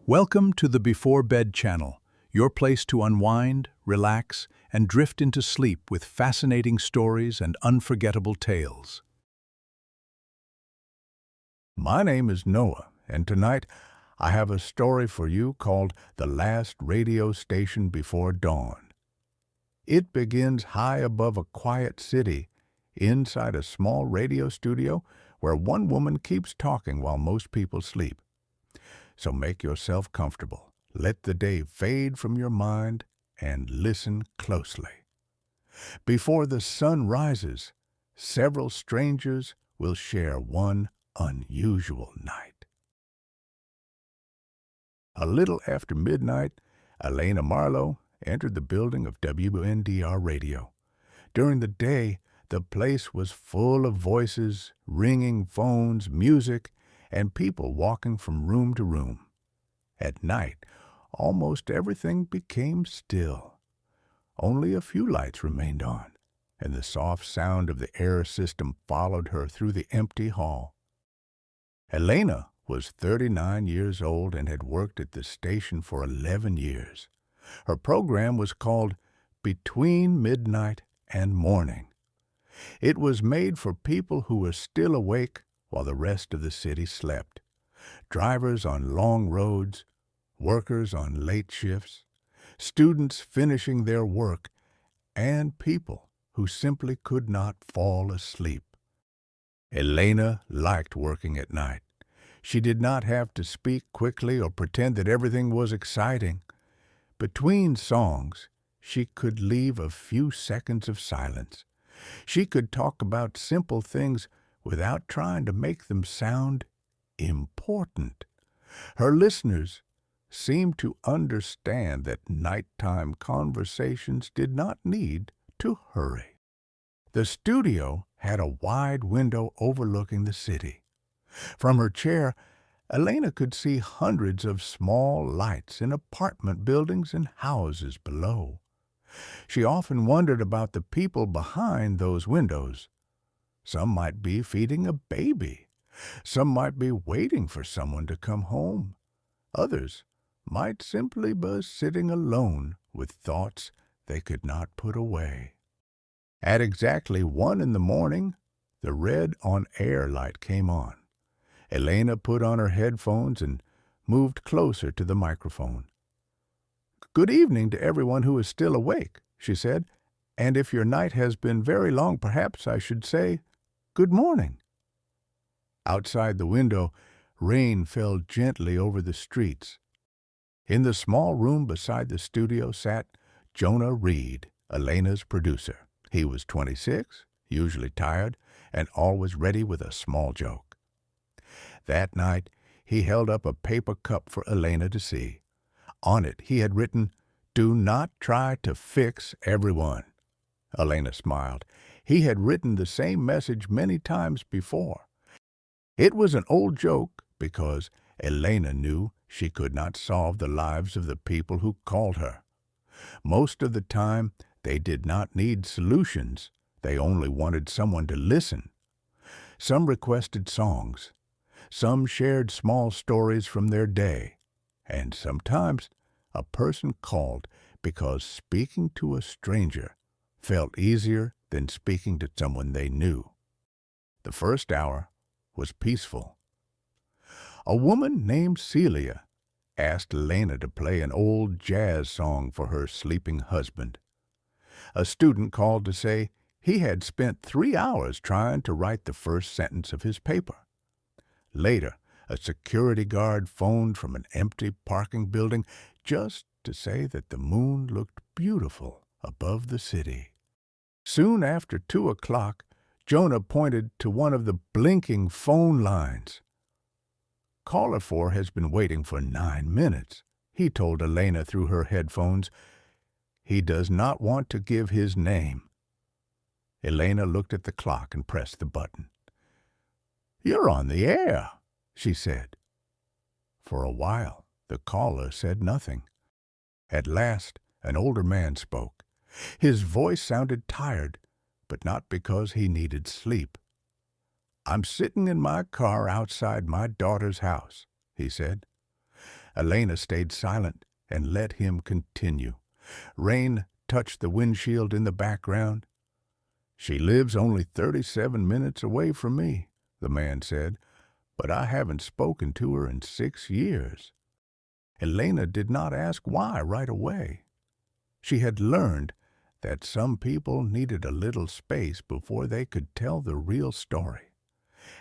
Welcome to the Before Bed channel, your place to unwind, relax, and drift into sleep with fascinating stories and unforgettable tales. My name is Noah, and tonight I have a story for you called The Last Radio Station Before Dawn. It begins high above a quiet city, inside a small radio studio where one woman keeps talking while most people sleep. So make yourself comfortable, let the day fade from your mind, and listen closely. Before the sun rises, several strangers will share one unusual night. A little after midnight, Elena Marlowe entered the building of WNDR Radio. During the day, the place was full of voices, ringing phones, music, and people walking from room to room. At night, almost everything became still. Only a few lights remained on, and the soft sound of the air system followed her through the empty hall. Elena was 39 years old and had worked at the station for 11 years. Her program was called Between Midnight and Morning. It was made for people who were still awake while the rest of the city slept. Drivers on long roads, workers on late shifts, students finishing their work, and people who simply could not fall asleep. Elena liked working at night. She did not have to speak quickly or pretend that everything was exciting. Between songs, she could leave a few seconds of silence. She could talk about simple things without trying to make them sound important. Her listeners seemed to understand that nighttime conversations did not need to hurry. The studio had a wide window overlooking the city. From her chair, Elena could see hundreds of small lights in apartment buildings and houses below. She often wondered about the people behind those windows. Some might be feeding a baby. Some might be waiting for someone to come home. Others might simply be sitting alone with thoughts they could not put away. At exactly 1 in the morning, the red on-air light came on. Elena put on her headphones and moved closer to the microphone. "Good evening to everyone who is still awake," she said, "and if your night has been very long, perhaps I should say good morning." Outside the window, rain fell gently over the streets. In the small room beside the studio sat Jonah Reed, Elena's producer. He was 26, usually tired, and always ready with a small joke. That night, he held up a paper cup for Elena to see. On it, he had written, "Do not try to fix everyone." Elena smiled. He had written the same message many times before. It was an old joke because Elena knew she could not solve the lives of the people who called her. Most of the time, they did not need solutions. They only wanted someone to listen. Some requested songs. Some shared small stories from their day. And sometimes a person called because speaking to a stranger felt easier than speaking to someone they knew. The first hour was peaceful. A woman named Celia asked Elena to play an old jazz song for her sleeping husband. A student called to say he had spent 3 hours trying to write the first sentence of his paper. Later, a security guard phoned from an empty parking building just to say that the moon looked beautiful above the city. Soon after 2 o'clock, Jonah pointed to one of the blinking phone lines. "Caller 4 has been waiting for 9 minutes, he told Elena through her headphones. He does not want to give his name. Elena looked at the clock and pressed the button. "You're on the air," she said. For a while, the caller said nothing. At last, an older man spoke. His voice sounded tired, but not because he needed sleep. "I'm sitting in my car outside my daughter's house," he said. Elena stayed silent and let him continue. Rain touched the windshield in the background. "She lives only 37 minutes away from me," the man said, "but I haven't spoken to her in 6 years." Elena did not ask why right away. She had learned that some people needed a little space before they could tell the real story.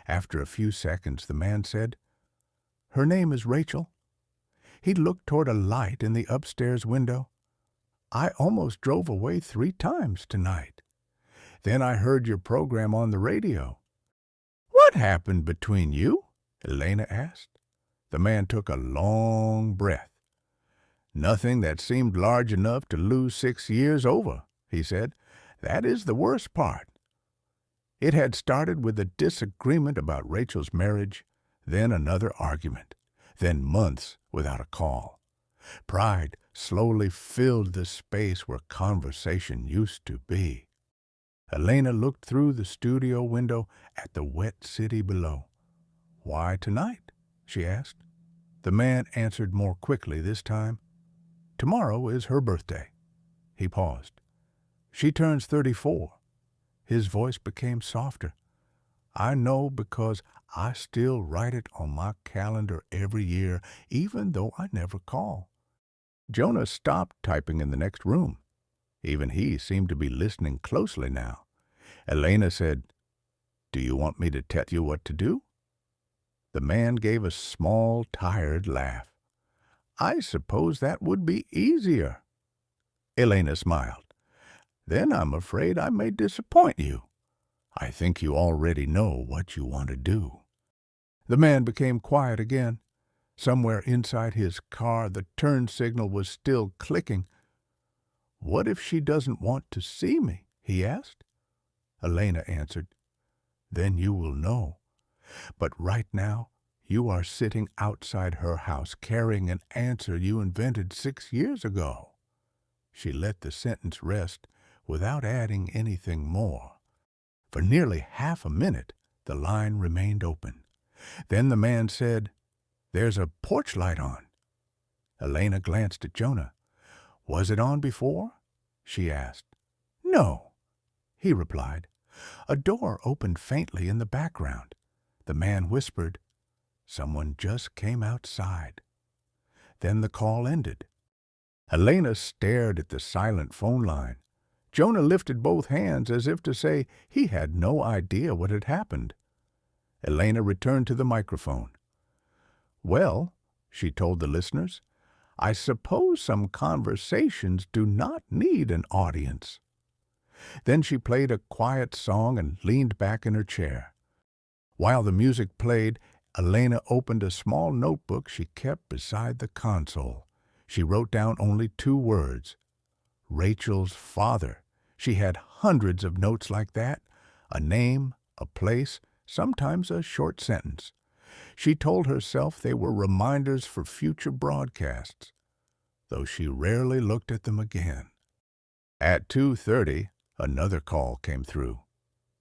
After a few seconds, the man said, "Her name is Rachel." He looked toward a light in the upstairs window. "I almost drove away 3 times tonight. Then I heard your program on the radio." "What happened between you?" Elena asked. The man took a long breath. "Nothing that seemed large enough to lose 6 years over," he said. "That is the worst part." It had started with a disagreement about Rachel's marriage, then another argument, then months without a call. Pride slowly filled the space where conversation used to be. Elena looked through the studio window at the wet city below. "Why tonight?" she asked. The man answered more quickly this time. "Tomorrow is her birthday." He paused. "She turns 34. His voice became softer. "I know because I still write it on my calendar every year, even though I never call." Jonah stopped typing in the next room. Even he seemed to be listening closely now. Elena said, "Do you want me to tell you what to do?" The man gave a small, tired laugh. "I suppose that would be easier." Elena smiled. "Then I'm afraid I may disappoint you. I think you already know what you want to do." The man became quiet again. Somewhere inside his car, the turn signal was still clicking. "What if she doesn't want to see me?" he asked. Elena answered, "Then you will know. But right now, you are sitting outside her house carrying an answer you invented 6 years ago." She let the sentence rest without adding anything more. For nearly half a minute, the line remained open. Then the man said, "There's a porch light on." Elena glanced at Jonah. "Was it on before?" she asked. "No," he replied. A door opened faintly in the background. The man whispered, "Someone just came outside." Then the call ended. Elena stared at the silent phone line. Jonah lifted both hands as if to say he had no idea what had happened. Elena returned to the microphone. "Well," she told the listeners, "I suppose some conversations do not need an audience." Then she played a quiet song and leaned back in her chair. While the music played, Elena opened a small notebook she kept beside the console. She wrote down only 2 words, "Rachel's father." She had hundreds of notes like that, a name, a place, sometimes a short sentence. She told herself they were reminders for future broadcasts, though she rarely looked at them again. At 2:30, another call came through.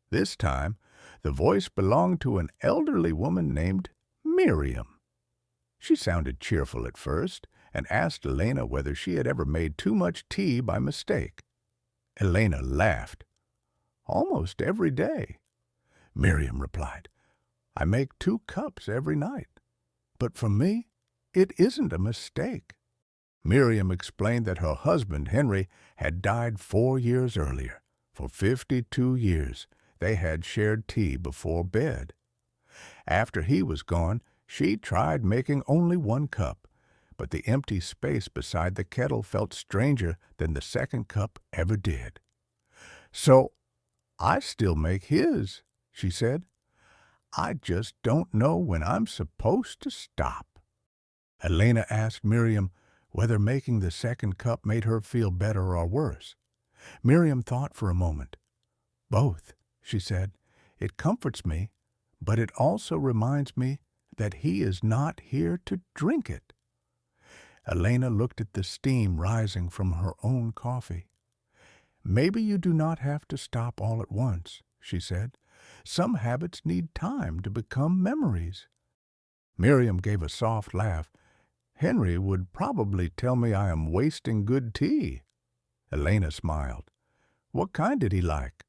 This time, the voice belonged to an elderly woman named Miriam. She sounded cheerful at first and asked Elena whether she had ever made too much tea by mistake. Elena laughed. "Almost every day." Miriam replied, "I make 2 cups every night. But for me, it isn't a mistake." Miriam explained that her husband, Henry, had died 4 years earlier. For 52 years, they had shared tea before bed. After he was gone, she tried making only 1 cup, but the empty space beside the kettle felt stranger than the second cup ever did. "So I still make his," she said. "I just don't know when I'm supposed to stop." Elena asked Miriam whether making the second cup made her feel better or worse. Miriam thought for a moment. "Both," she said. "It comforts me, but it also reminds me that he is not here to drink it." Elena looked at the steam rising from her own coffee. "Maybe you do not have to stop all at once," she said. "Some habits need time to become memories." Miriam gave a soft laugh. Henry would probably tell me I am wasting good tea. Elena smiled. What kind did he like?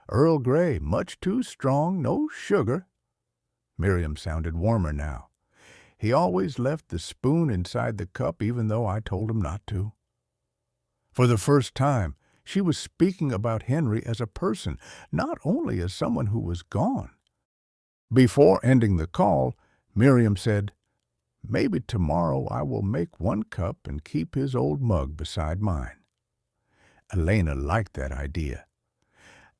Earl Grey, much too strong, no sugar. Miriam sounded warmer now. He always left the spoon inside the cup even though I told him not to. For the first time, she was speaking about Henry as a person, not only as someone who was gone. Before ending the call, Miriam said, Maybe tomorrow I will make one cup and keep his old mug beside mine. Elena liked that idea.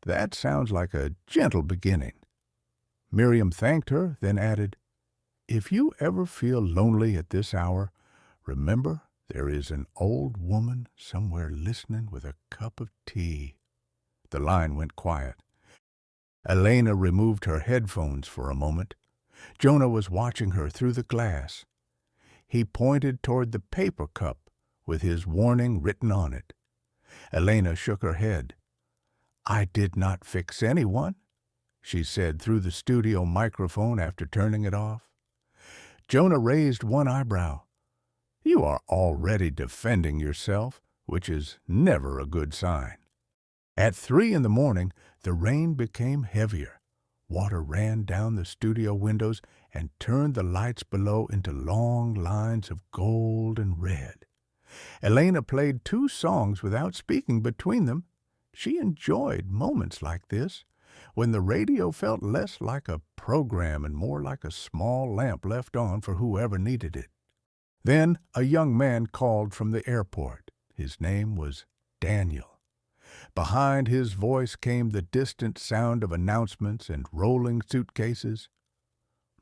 That sounds like a gentle beginning. Miriam thanked her, then added, If you ever feel lonely at this hour, remember there is an old woman somewhere listening with a cup of tea. The line went quiet. Elena removed her headphones for a moment. Jonah was watching her through the glass. He pointed toward the paper cup with his warning written on it. Elena shook her head. I did not fix anyone, she said through the studio microphone after turning it off. Jonah raised one eyebrow. You are already defending yourself, which is never a good sign. At 3 in the morning, the rain became heavier. Water ran down the studio windows and turned the lights below into long lines of gold and red. Elena played 2 songs without speaking between them. She enjoyed moments like this, when the radio felt less like a program and more like a small lamp left on for whoever needed it. Then a young man called from the airport. His name was Daniel. Behind his voice came the distant sound of announcements and rolling suitcases.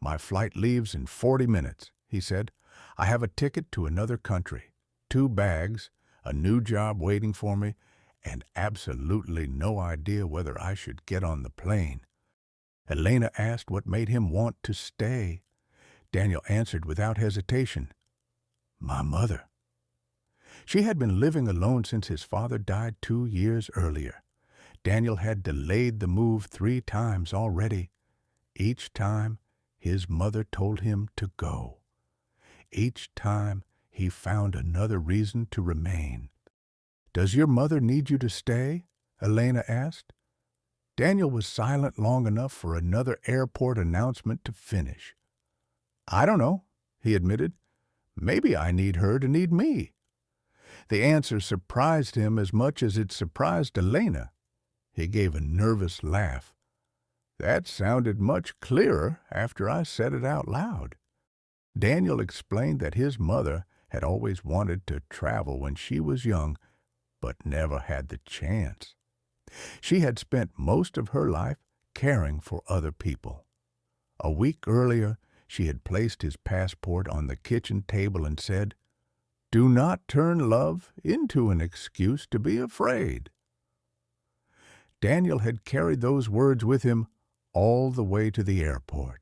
My flight leaves in 40 minutes, he said. I have a ticket to another country, 2 bags, a new job waiting for me, and absolutely no idea whether I should get on the plane. Elena asked what made him want to stay. Daniel answered without hesitation, My mother. She had been living alone since his father died 2 years earlier. Daniel had delayed the move 3 times already. Each time, his mother told him to go. Each time, he found another reason to remain. Does your mother need you to stay? Elena asked. Daniel was silent long enough for another airport announcement to finish. I don't know, he admitted. Maybe I need her to need me. The answer surprised him as much as it surprised Elena. He gave a nervous laugh. That sounded much clearer after I said it out loud. Daniel explained that his mother had always wanted to travel when she was young, but never had the chance. She had spent most of her life caring for other people. A week earlier, she had placed his passport on the kitchen table and said, Do not turn love into an excuse to be afraid. Daniel had carried those words with him all the way to the airport.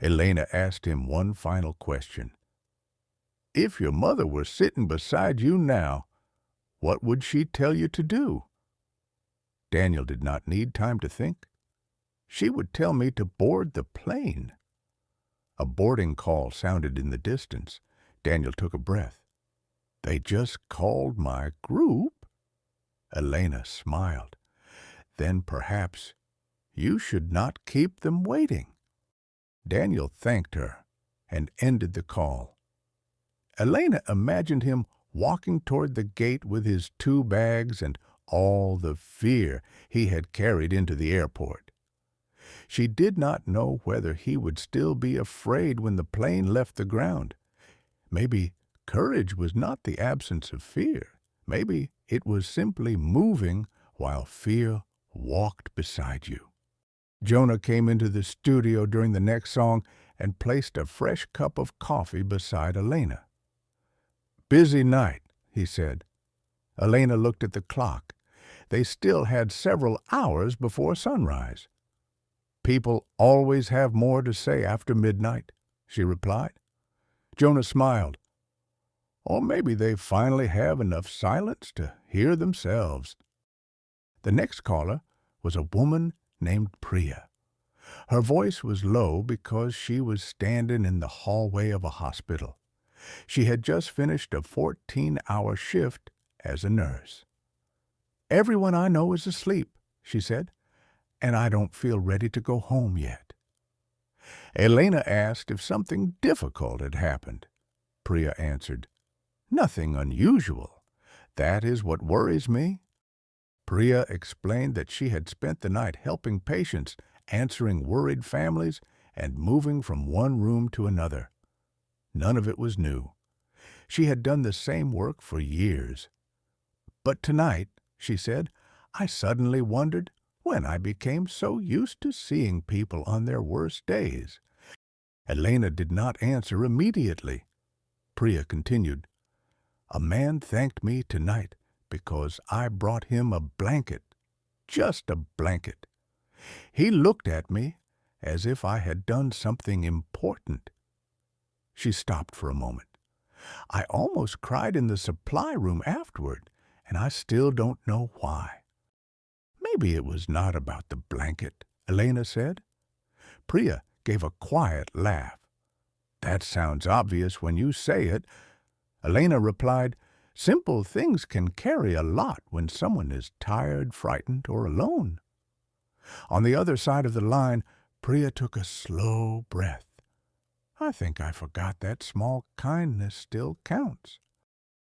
Elena asked him one final question. If your mother were sitting beside you now, what would she tell you to do? Daniel did not need time to think. She would tell me to board the plane. A boarding call sounded in the distance. Daniel took a breath. They just called my group? Elena smiled. Then perhaps you should not keep them waiting. Daniel thanked her and ended the call. Elena imagined him walking toward the gate with his 2 bags and all the fear he had carried into the airport. She did not know whether he would still be afraid when the plane left the ground. Maybe courage was not the absence of fear. Maybe it was simply moving while fear walked beside you. Jonah came into the studio during the next song and placed a fresh cup of coffee beside Elena. Busy night, he said. Elena looked at the clock. They still had several hours before sunrise. People always have more to say after midnight, she replied. Jonah smiled. Or maybe they finally have enough silence to hear themselves. The next caller was a woman named Priya. Her voice was low because she was standing in the hallway of a hospital. She had just finished a 14-hour shift as a nurse. "Everyone I know is asleep," she said, "and I don't feel ready to go home yet." Elena asked if something difficult had happened. Priya answered, "Nothing unusual. That is what worries me." Priya explained that she had spent the night helping patients, answering worried families, and moving from one room to another. None of it was new. She had done the same work for years. "But tonight," she said, "I suddenly wondered when I became so used to seeing people on their worst days." Elena did not answer immediately. Priya continued, "A man thanked me tonight because I brought him a blanket, just a blanket. He looked at me as if I had done something important." She stopped for a moment. "I almost cried in the supply room afterward, and I still don't know why." "Maybe it was not about the blanket," Elena said. Priya gave a quiet laugh. "That sounds obvious when you say it." Elena replied, "Simple things can carry a lot when someone is tired, frightened, or alone." On the other side of the line, Priya took a slow breath. "I think I forgot that small kindness still counts."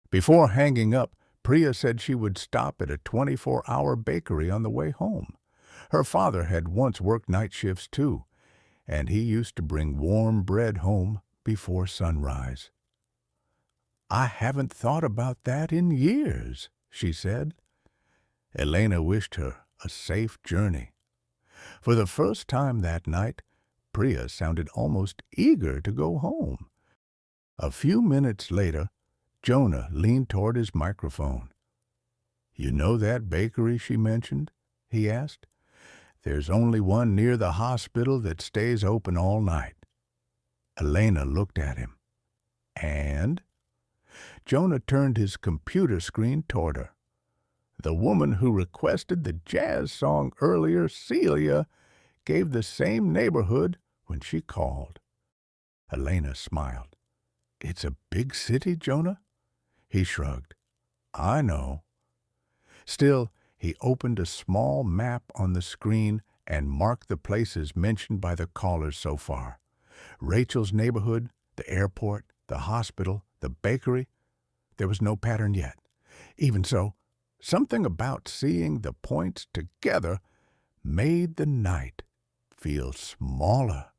Before hanging up, Priya said she would stop at a 24-hour bakery on the way home. Her father had once worked night shifts too, and he used to bring warm bread home before sunrise. "I haven't thought about that in years," she said. Elena wished her a safe journey. For the first time that night, Priya sounded almost eager to go home. A few minutes later, Jonah leaned toward his microphone. "You know that bakery she mentioned?" he asked. "There's only one near the hospital that stays open all night." Elena looked at him. "And?" Jonah turned his computer screen toward her. "The woman who requested the jazz song earlier, Celia, gave the same neighborhood when she called." Elena smiled. "It's a big city, Jonah?" He shrugged. "I know." Still, he opened a small map on the screen and marked the places mentioned by the callers so far. Rachel's neighborhood, the airport, the hospital, the bakery. There was no pattern yet. Even so, something about seeing the points together made the night feel smaller.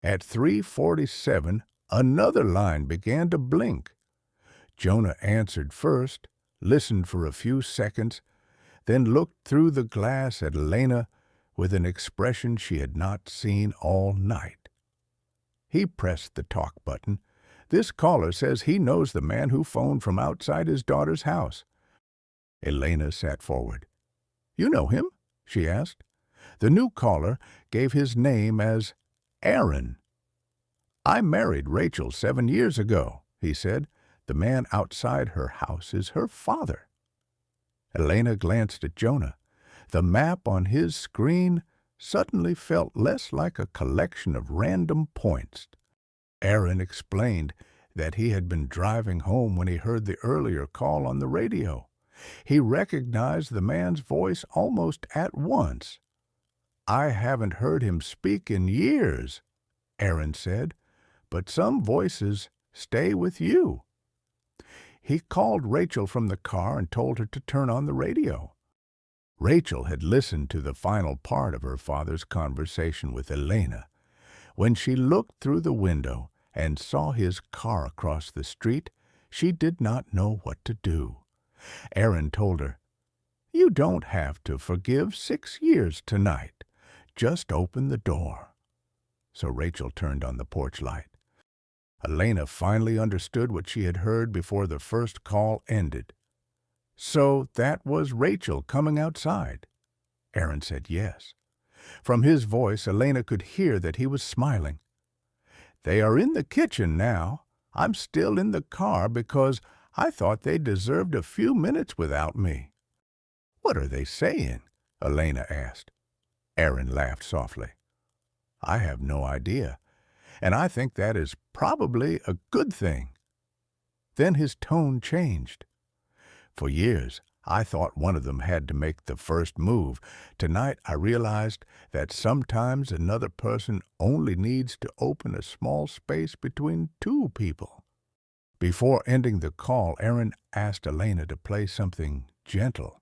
At 3:47, another line began to blink. Jonah answered first, listened for a few seconds, then looked through the glass at Elena with an expression she had not seen all night. He pressed the talk button. "This caller says he knows the man who phoned from outside his daughter's house." Elena sat forward. "You know him?" she asked. The new caller gave his name as Aaron. "I married Rachel 7 years ago," he said. "The man outside her house is her father." Elena glanced at Jonah. The map on his screen suddenly felt less like a collection of random points. Aaron explained that he had been driving home when he heard the earlier call on the radio. He recognized the man's voice almost at once. "I haven't heard him speak in years," Aaron said, "but some voices stay with you." He called Rachel from the car and told her to turn on the radio. Rachel had listened to the final part of her father's conversation with Elena. When she looked through the window and saw his car across the street, she did not know what to do. Aaron told her, "You don't have to forgive 6 years tonight. Just open the door." So Rachel turned on the porch light. Elena finally understood what she had heard before the first call ended. "So that was Rachel coming outside?" Aaron said yes. From his voice, Elena could hear that he was smiling. "They are in the kitchen now. I'm still in the car because I thought they deserved a few minutes without me." "What are they saying?" Elena asked. Aaron laughed softly. "I have no idea, and I think that is probably a good thing." Then his tone changed. For years, I thought one of them had to make the first move. Tonight, I realized that sometimes another person only needs to open a small space between two people. Before ending the call, Aaron asked Elena to play something gentle.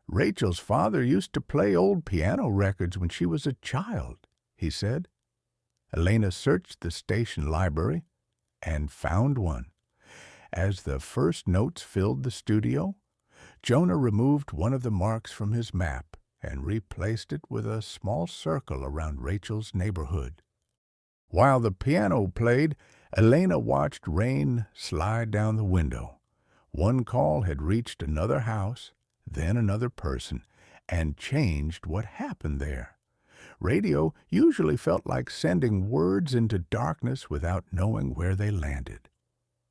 Rachel's father used to play old piano records when she was a child, he said. Elena searched the station library and found one. As the first notes filled the studio, Jonah removed one of the marks from his map and replaced it with a small circle around Rachel's neighborhood. While the piano played, Elena watched rain slide down the window. One call had reached another house, then another person, and changed what happened there. Radio usually felt like sending words into darkness without knowing where they landed.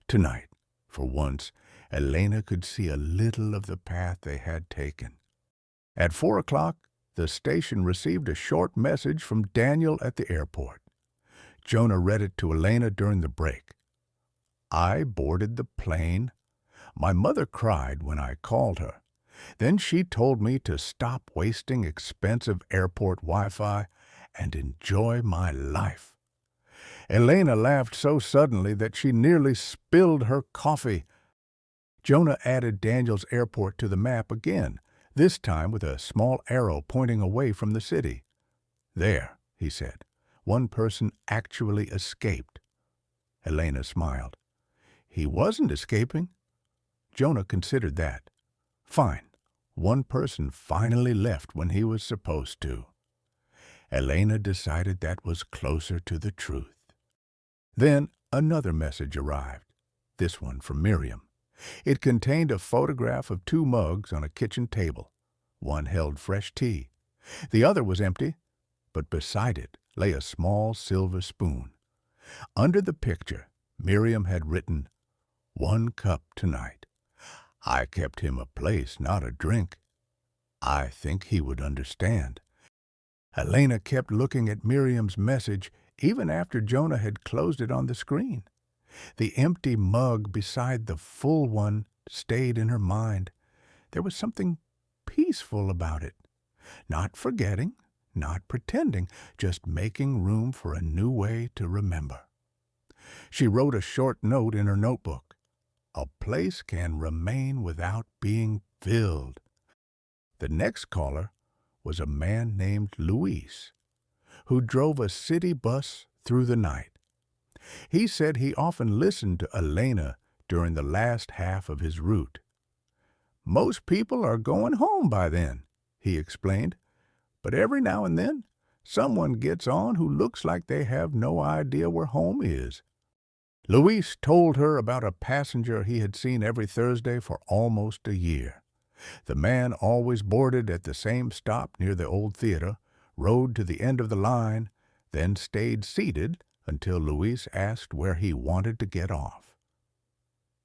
Tonight, for once, Elena could see a little of the path they had taken. At 4 o'clock, the station received a short message from Daniel at the airport. Jonah read it to Elena during the break. I boarded the plane. My mother cried when I called her. Then she told me to stop wasting expensive airport Wi-Fi and enjoy my life. Elena laughed so suddenly that she nearly spilled her coffee. Jonah added Daniel's airport to the map again, this time with a small arrow pointing away from the city. There, he said, one person actually escaped. Elena smiled. He wasn't escaping. Jonah considered that. Fine. One person finally left when he was supposed to. Elena decided that was closer to the truth. Then another message arrived, this one from Miriam. It contained a photograph of 2 mugs on a kitchen table. One held fresh tea. The other was empty, but beside it lay a small silver spoon. Under the picture, Miriam had written, 1 cup tonight. I kept him a place, not a drink. I think he would understand. Elena kept looking at Miriam's message even after Jonah had closed it on the screen. The empty mug beside the full one stayed in her mind. There was something peaceful about it. Not forgetting, not pretending, just making room for a new way to remember. She wrote a short note in her notebook. A place can remain without being filled. The next caller was a man named Luis, who drove a city bus through the night. He said he often listened to Elena during the last half of his route. Most people are going home by then, he explained, but every now and then someone gets on who looks like they have no idea where home is. Luis told her about a passenger he had seen every Thursday for almost a year. The man always boarded at the same stop near the old theater, rode to the end of the line, then stayed seated until Luis asked where he wanted to get off.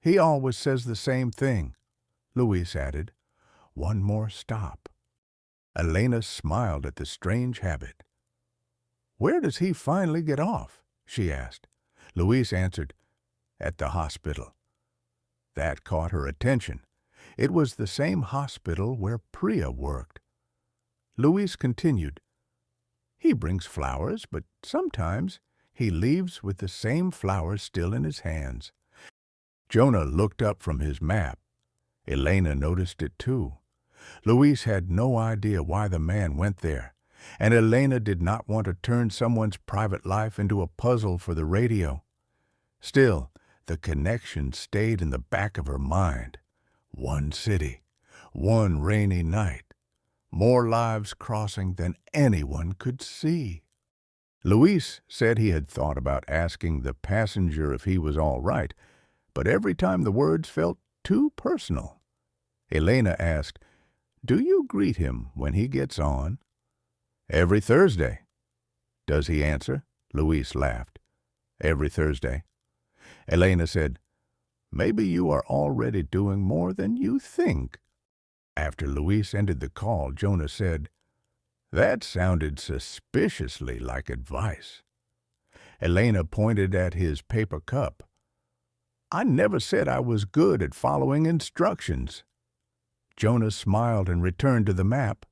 He always says the same thing, Luis added. One more stop. Elena smiled at the strange habit. Where does he finally get off? She asked. Luis answered, at the hospital. That caught her attention. It was the same hospital where Priya worked. Luis continued, he brings flowers, but sometimes he leaves with the same flowers still in his hands. Jonah looked up from his map. Elena noticed it too. Luis had no idea why the man went there, and Elena did not want to turn someone's private life into a puzzle for the radio. Still, the connection stayed in the back of her mind. One city, one rainy night, more lives crossing than anyone could see. Luis said he had thought about asking the passenger if he was all right, but every time the words felt too personal. Elena asked, do you greet him when he gets on? Every Thursday. Does he answer? Luis laughed. Every Thursday. Elena said, maybe you are already doing more than you think. After Luis ended the call, Jonah said, that sounded suspiciously like advice. Elena pointed at his paper cup. I never said I was good at following instructions." Jonah smiled and returned to the map.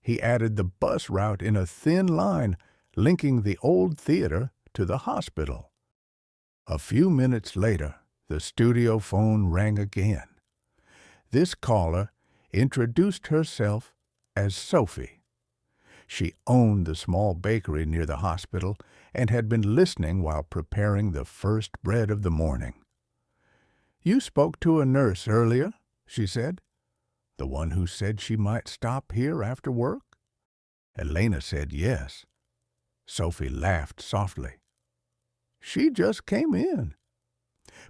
He added the bus route in a thin line, linking the old theater to the hospital. A few minutes later, the studio phone rang again. This caller introduced herself as Sophie. She owned the small bakery near the hospital and had been listening while preparing the first bread of the morning. "You spoke to a nurse earlier," she said. "The one who said she might stop here after work?" Elena said yes. Sophie laughed softly. "She just came in."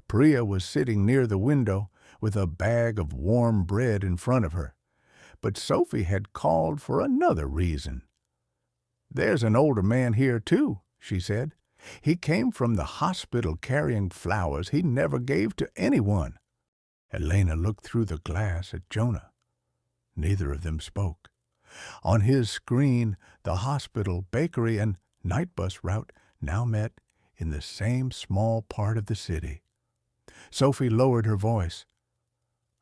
Priya was sitting near the window with a bag of warm bread in front of her, but Sophie had called for another reason. "There's an older man here, too," she said. "He came from the hospital carrying flowers he never gave to anyone." Elena looked through the glass at Jonah. Neither of them spoke. On his screen, the hospital, bakery, and night bus route now met in the same small part of the city. Sophie lowered her voice.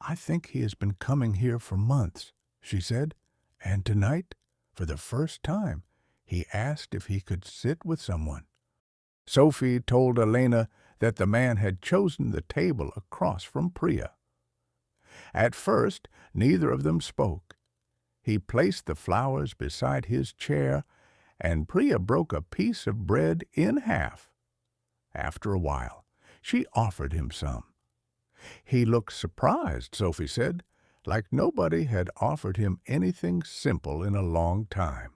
"I think he has been coming here for months," she said, "and tonight, for the first time, he asked if he could sit with someone." Sophie told Elena that the man had chosen the table across from Priya. At first, neither of them spoke. He placed the flowers beside his chair, and Priya broke a piece of bread in half. After a while, she offered him some. He looked surprised, Sophie said, like nobody had offered him anything simple in a long time.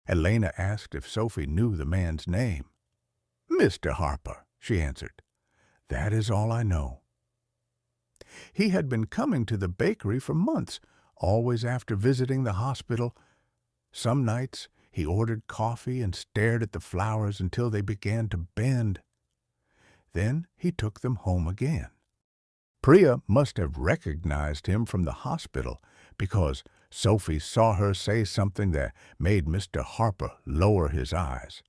Elena asked if Sophie knew the man's name. "Mr. Harper," she answered. "That is all I know." He had been coming to the bakery for months, always after visiting the hospital. Some nights he ordered coffee and stared at the flowers until they began to bend. Then he took them home again. Priya must have recognized him from the hospital because Sophie saw her say something that made Mr. Harper lower his eyes.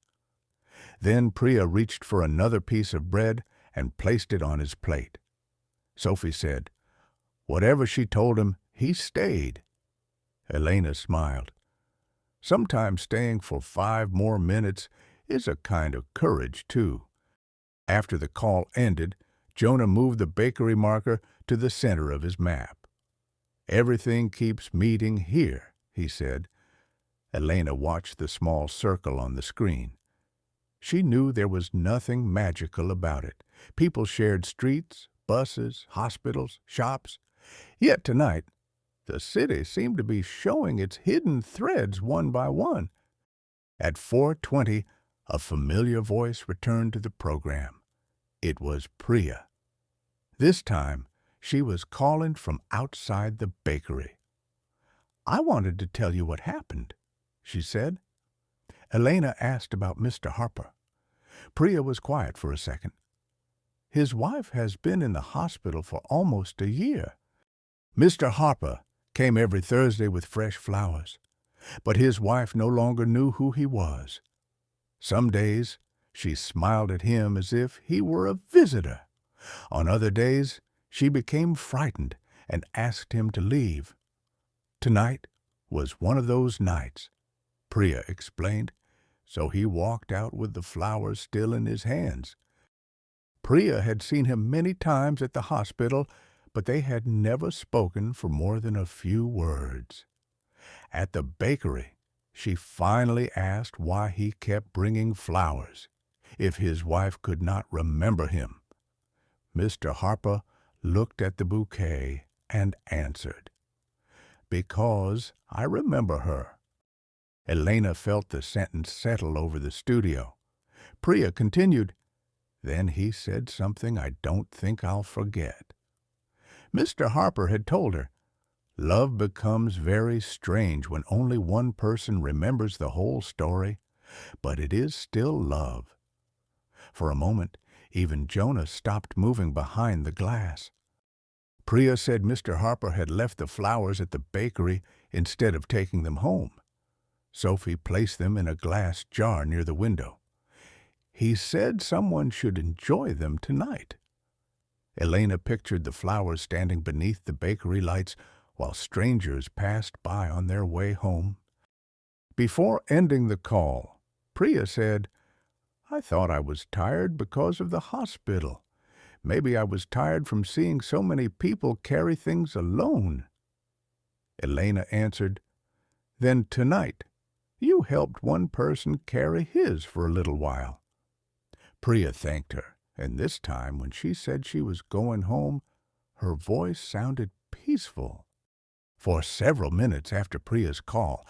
Then Priya reached for another piece of bread and placed it on his plate. Sophie said, "Whatever she told him, he stayed." Elena smiled. Sometimes staying for 5 more minutes is a kind of courage, too. After the call ended, Jonah moved the bakery marker to the center of his map. "Everything keeps meeting here," he said. Elena watched the small circle on the screen. She knew there was nothing magical about it. People shared streets, buses, hospitals, shops. Yet tonight, the city seemed to be showing its hidden threads one by one. At 4:20, a familiar voice returned to the program. It was Priya. This time, she was calling from outside the bakery. "I wanted to tell you what happened," she said. Elena asked about Mr. Harper. Priya was quiet for a second. "His wife has been in the hospital for almost a year. Mr. Harper came every Thursday with fresh flowers, but his wife no longer knew who he was. Some days, she smiled at him as if he were a visitor. On other days, she became frightened and asked him to leave. Tonight was one of those nights," Priya explained, "so he walked out with the flowers still in his hands." Priya had seen him many times at the hospital, but they had never spoken for more than a few words. At the bakery, she finally asked why he kept bringing flowers, if his wife could not remember him. Mr. Harper looked at the bouquet and answered, "Because I remember her." Elena felt the sentence settle over the studio. Priya continued, "Then he said something I don't think I'll forget." Mr. Harper had told her, "Love becomes very strange when only one person remembers the whole story, but it is still love." For a moment, even Jonah stopped moving behind the glass. Priya said Mr. Harper had left the flowers at the bakery instead of taking them home. Sophie placed them in a glass jar near the window. "He said someone should enjoy them tonight." Elena pictured the flowers standing beneath the bakery lights while strangers passed by on their way home. Before ending the call, Priya said, "I thought I was tired because of the hospital. Maybe I was tired from seeing so many people carry things alone." Elena answered, "Then tonight, you helped one person carry his for a little while." Priya thanked her, and this time when she said she was going home, her voice sounded peaceful. For several minutes after Priya's call,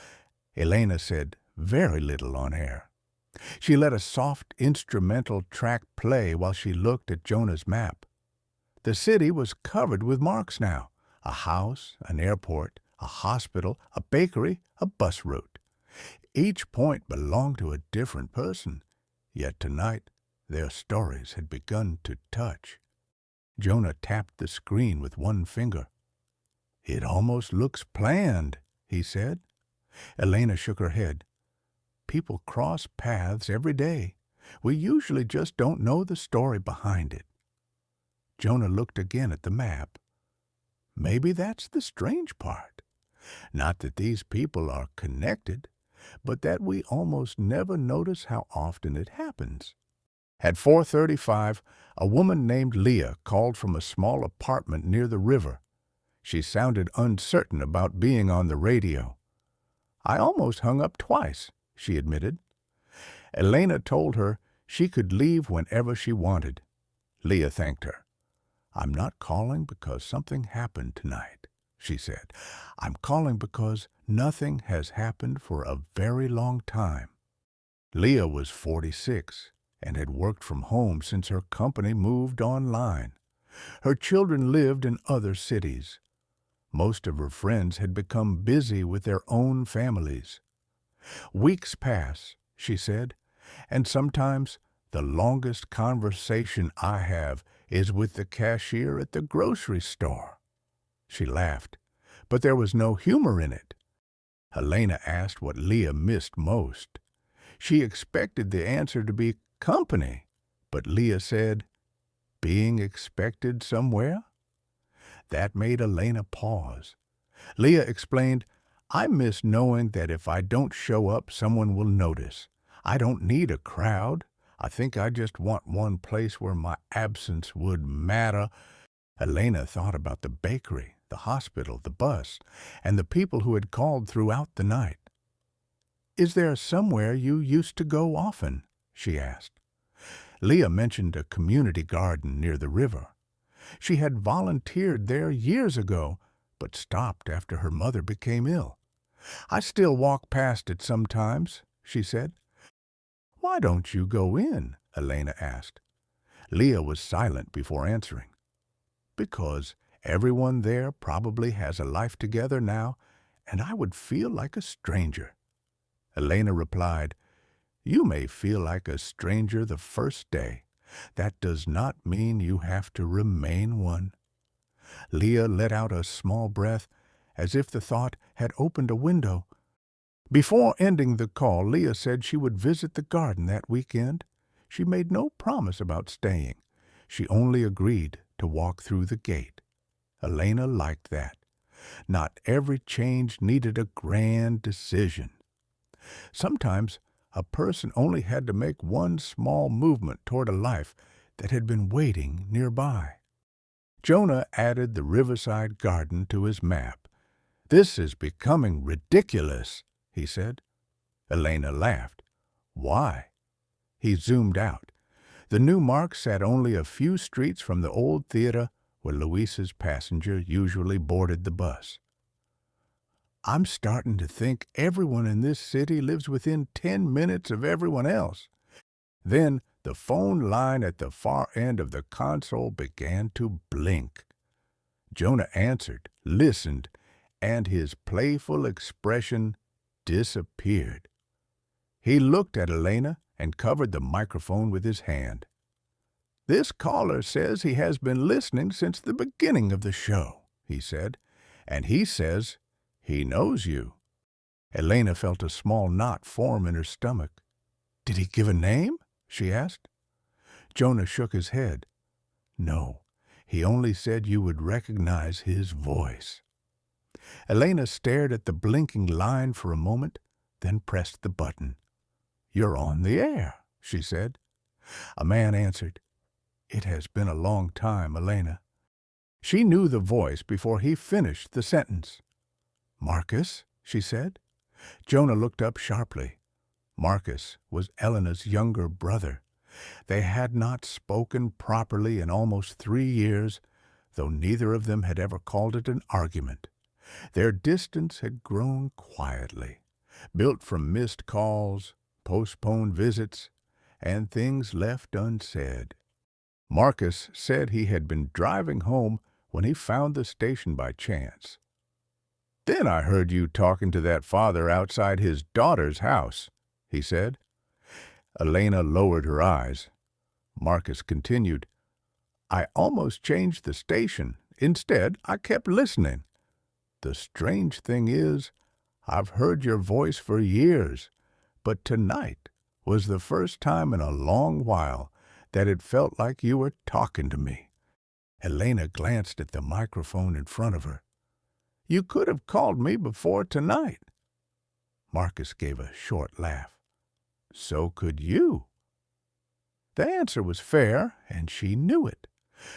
Elena said very little on air. She let a soft instrumental track play while she looked at Jonah's map. The city was covered with marks now: a house, an airport, a hospital, a bakery, a bus route. Each point belonged to a different person, yet tonight their stories had begun to touch. Jonah tapped the screen with one finger. "It almost looks planned," he said. Elena shook her head. "People cross paths every day. We usually just don't know the story behind it." Jonah looked again at the map. "Maybe that's the strange part. Not that these people are connected, but that we almost never notice how often it happens." At 4:35, a woman named Leah called from a small apartment near the river. She sounded uncertain about being on the radio. "I almost hung up twice," she admitted. Elena told her she could leave whenever she wanted. Leah thanked her. "I'm not calling because something happened tonight," she said. "I'm calling because nothing has happened for a very long time." Leah was 46 and had worked from home since her company moved online. Her children lived in other cities. Most of her friends had become busy with their own families. "Weeks pass," she said, "and sometimes the longest conversation I have is with the cashier at the grocery store." She laughed, but there was no humor in it. Elena asked what Leah missed most. She expected the answer to be company, but Leah said, "Being expected somewhere?" That made Elena pause. Leah explained, "I miss knowing that if I don't show up, someone will notice. I don't need a crowd. I think I just want one place where my absence would matter." Elena thought about the bakery, the hospital, the bus, and the people who had called throughout the night. "Is there somewhere you used to go often?" she asked. Leah mentioned a community garden near the river. She had volunteered there years ago, but stopped after her mother became ill. "I still walk past it sometimes," she said. "Why don't you go in?" Elena asked. Leah was silent before answering. "Because everyone there probably has a life together now, and I would feel like a stranger." Elena replied, "You may feel like a stranger the first day. That does not mean you have to remain one." Leah let out a small breath, as if the thought had opened a window. Before ending the call, Leah said she would visit the garden that weekend. She made no promise about staying. She only agreed to walk through the gate. Elena liked that. Not every change needed a grand decision. Sometimes a person only had to make one small movement toward a life that had been waiting nearby. Jonah added the riverside garden to his map. "This is becoming ridiculous," he said. Elena laughed. "Why?" He zoomed out. The new mark sat only a few streets from the old theater where Luisa's passenger usually boarded the bus. "I'm starting to think everyone in this city lives within 10 minutes of everyone else." Then the phone line at the far end of the console began to blink. Jonah answered, listened, and his playful expression disappeared. He looked at Elena and covered the microphone with his hand. "This caller says he has been listening since the beginning of the show," he said, "and he says he knows you." Elena felt a small knot form in her stomach. "Did he give a name?" she asked. Jonah shook his head. "No, He only said you would recognize his voice." Elena stared at the blinking line for a moment, then pressed the button. "You're on the air," she said. A man answered. "It has been a long time, Elena." She knew the voice before he finished the sentence. "Marcus?" she said. Jonah looked up sharply. Marcus was Elena's younger brother. They had not spoken properly in almost 3 years, though neither of them had ever called it an argument. Their distance had grown quietly, built from missed calls, postponed visits, and things left unsaid. Marcus said he had been driving home when he found the station by chance. "Then I heard you talking to that father outside his daughter's house," he said. Elena lowered her eyes. Marcus continued, "I almost changed the station. Instead, I kept listening. The strange thing is, I've heard your voice for years, but tonight was the first time in a long while that it felt like you were talking to me." Elena glanced at the microphone in front of her. "You could have called me before tonight." Marcus gave a short laugh. "So could you." The answer was fair, and she knew it.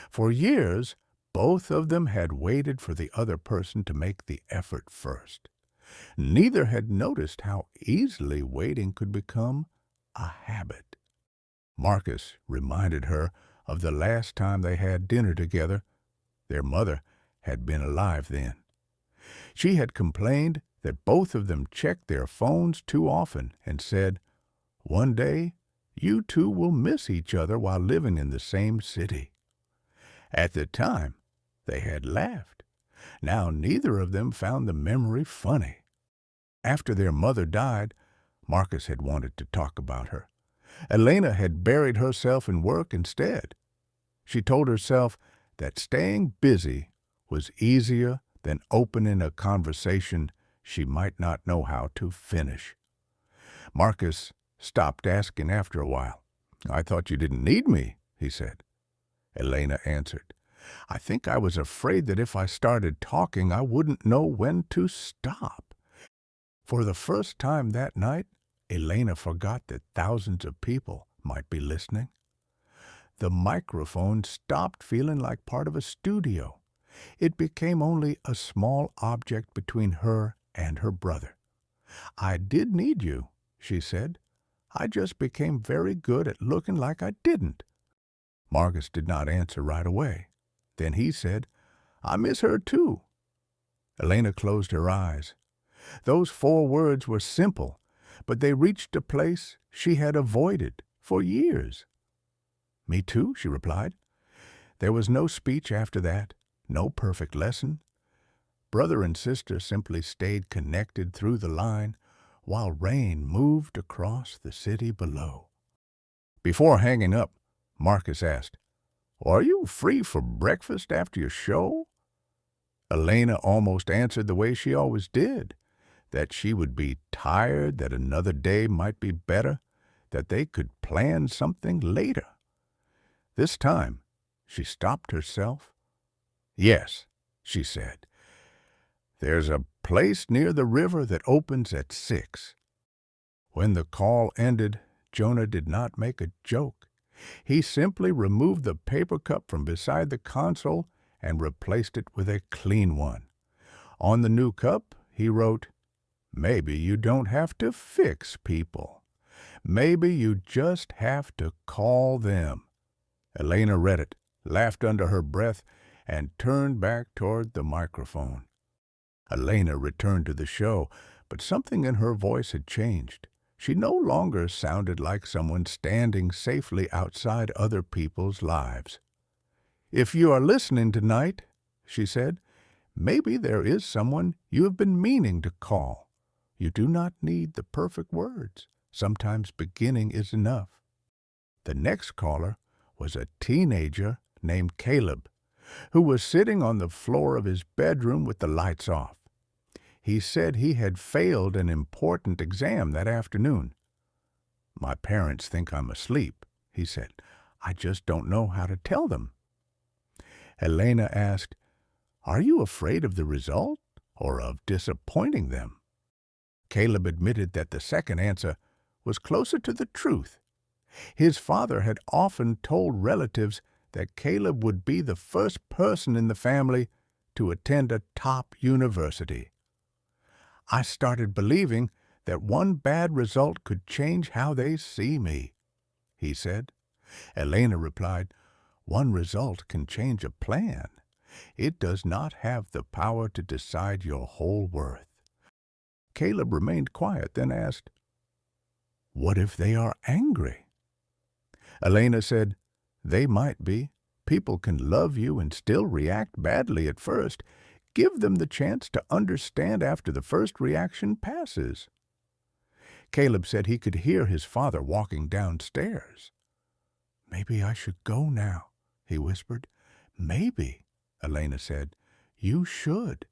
For years, both of them had waited for the other person to make the effort first. Neither had noticed how easily waiting could become a habit. Marcus reminded her of the last time they had dinner together. Their mother had been alive then. She had complained that both of them checked their phones too often and said, "One day, you two will miss each other while living in the same city." At the time, they had laughed. Now neither of them found the memory funny. After their mother died, Marcus had wanted to talk about her. Elena had buried herself in work instead. She told herself that staying busy was easier than opening a conversation she might not know how to finish. Marcus stopped asking after a while. "I thought you didn't need me," he said. Elena answered, "I think I was afraid that if I started talking, I wouldn't know when to stop." For the first time that night, Elena forgot that thousands of people might be listening. The microphone stopped feeling like part of a studio. It became only a small object between her and her brother. "I did need you," she said. "I just became very good at looking like I didn't." Marcus did not answer right away. Then he said, "I miss her too." Elena closed her eyes. Those 4 words were simple, but they reached a place she had avoided for years. "Me too," she replied. There was no speech after that, no perfect lesson. Brother and sister simply stayed connected through the line while rain moved across the city below. Before hanging up, Marcus asked, "Are you free for breakfast after your show?" Elena almost answered the way she always did, that she would be tired, that another day might be better, that they could plan something later. This time, she stopped herself. "Yes," she said. "There's a place near the river that opens at 6. When the call ended, Jonah did not make a joke. He simply removed the paper cup from beside the console and replaced it with a clean one. On the new cup, he wrote, "Maybe you don't have to fix people. Maybe you just have to call them." Elena read it, laughed under her breath, and turned back toward the microphone. Elena returned to the show, but something in her voice had changed. She no longer sounded like someone standing safely outside other people's lives. "If you are listening tonight," she said, "maybe there is someone you have been meaning to call. You do not need the perfect words. Sometimes beginning is enough." The next caller was a teenager named Caleb, who was sitting on the floor of his bedroom with the lights off. He said he had failed an important exam that afternoon. "My parents think I'm asleep," he said. "I just don't know how to tell them." Elena asked, "Are you afraid of the result or of disappointing them?" Caleb admitted that the second answer was closer to the truth. His father had often told relatives that Caleb would be the first person in the family to attend a top university. "I started believing that one bad result could change how they see me," he said. Elena replied, "One result can change a plan. It does not have the power to decide your whole worth." Caleb remained quiet, then asked, "What if they are angry?" Elena said, "They might be. People can love you and still react badly at first. Give them the chance to understand after the first reaction passes." Caleb said he could hear his father walking downstairs. "Maybe I should go now," he whispered. "Maybe," Elena said. "You should."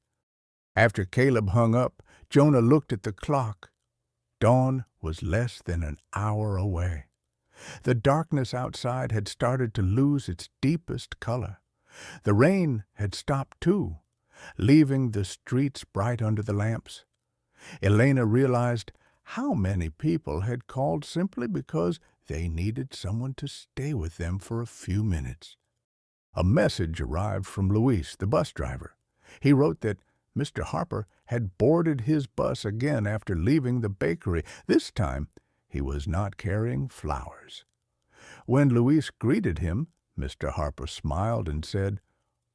After Caleb hung up, Jonah looked at the clock. Dawn was less than an hour away. The darkness outside had started to lose its deepest color. The rain had stopped too, leaving the streets bright under the lamps. Elena realized how many people had called simply because they needed someone to stay with them for a few minutes. A message arrived from Luis, the bus driver. He wrote that Mr. Harper had boarded his bus again after leaving the bakery. This time, he was not carrying flowers. When Luis greeted him, Mr. Harper smiled and said,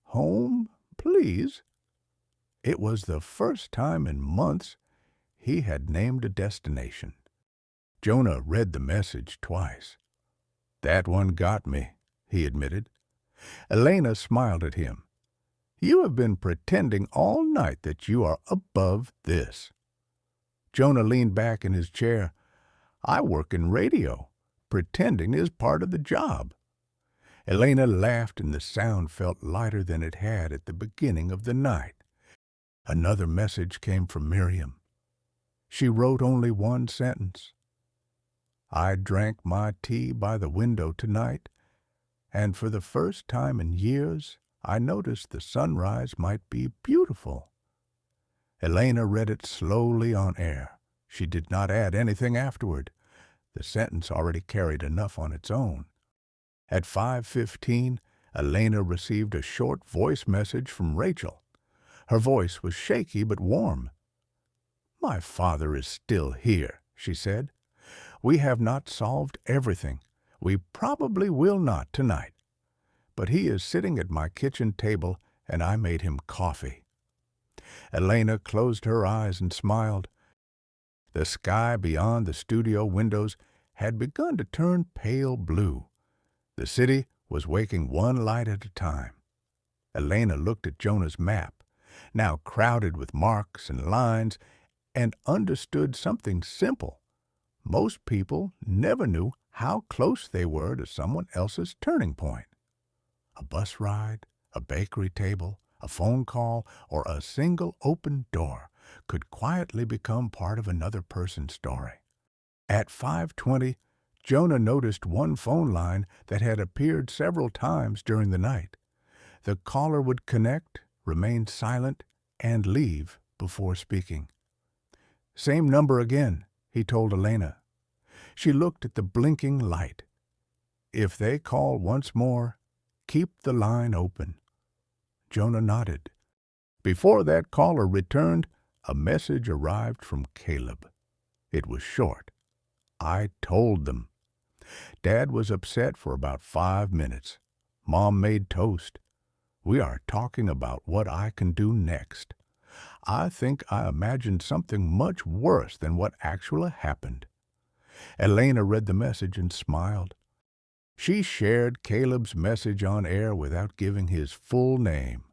"Home, please." It was the first time in months he had named a destination. Jonah read the message twice. "That one got me," he admitted. Elena smiled at him. "You have been pretending all night that you are above this." Jonah leaned back in his chair. "I work in radio. Pretending is part of the job." Elena laughed, and the sound felt lighter than it had at the beginning of the night. Another message came from Miriam. She wrote only one sentence. "I drank my tea by the window tonight, and for the first time in years I noticed the sunrise might be beautiful." Elena read it slowly on air. She did not add anything afterward. The sentence already carried enough on its own. At 5:15, Elena received a short voice message from Rachel. Her voice was shaky but warm. "My father is still here," she said. "We have not solved everything. We probably will not tonight. But he is sitting at my kitchen table, and I made him coffee." Elena closed her eyes and smiled. The sky beyond the studio windows had begun to turn pale blue. The city was waking one light at a time. Elena looked at Jonah's map, now crowded with marks and lines, and understood something simple. Most people never knew how close they were to someone else's turning point. A bus ride, a bakery table, a phone call, or a single open door could quietly become part of another person's story. At 5:20, Jonah noticed one phone line that had appeared several times during the night. The caller would connect, remain silent, and leave before speaking. "Same number again," he told Elena. She looked at the blinking light. "If they call once more, keep the line open." Jonah nodded. Before that caller returned, a message arrived from Caleb. It was short. "I told them." Dad was upset for about 5 minutes. Mom made toast. "We are talking about what I can do next. I think I imagined something much worse than what actually happened." Elena read the message and smiled. She shared Caleb's message on air without giving his full name.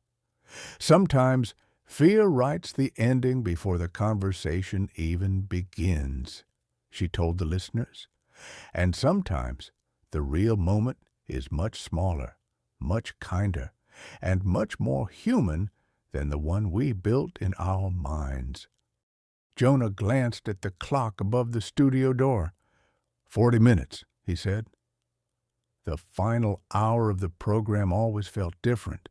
"Sometimes fear writes the ending before the conversation even begins," she told the listeners. "And sometimes the real moment is much smaller, much kinder, and much more human than the one we built in our minds." Jonah glanced at the clock above the studio door. 40 minutes, he said. The final hour of the program always felt different.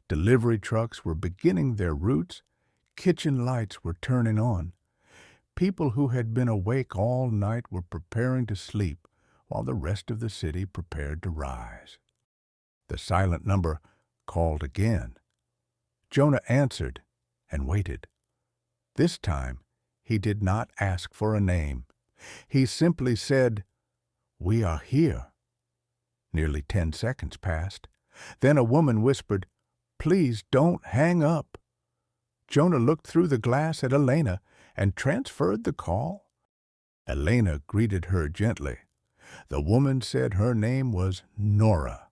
Delivery trucks were beginning their routes. Kitchen lights were turning on. People who had been awake all night were preparing to sleep while the rest of the city prepared to rise. The silent number called again. Jonah answered and waited. This time, he did not ask for a name. He simply said, "We are here." Nearly 10 seconds passed. Then a woman whispered, "Please don't hang up." Jonah looked through the glass at Elena and transferred the call. Elena greeted her gently. The woman said her name was Nora.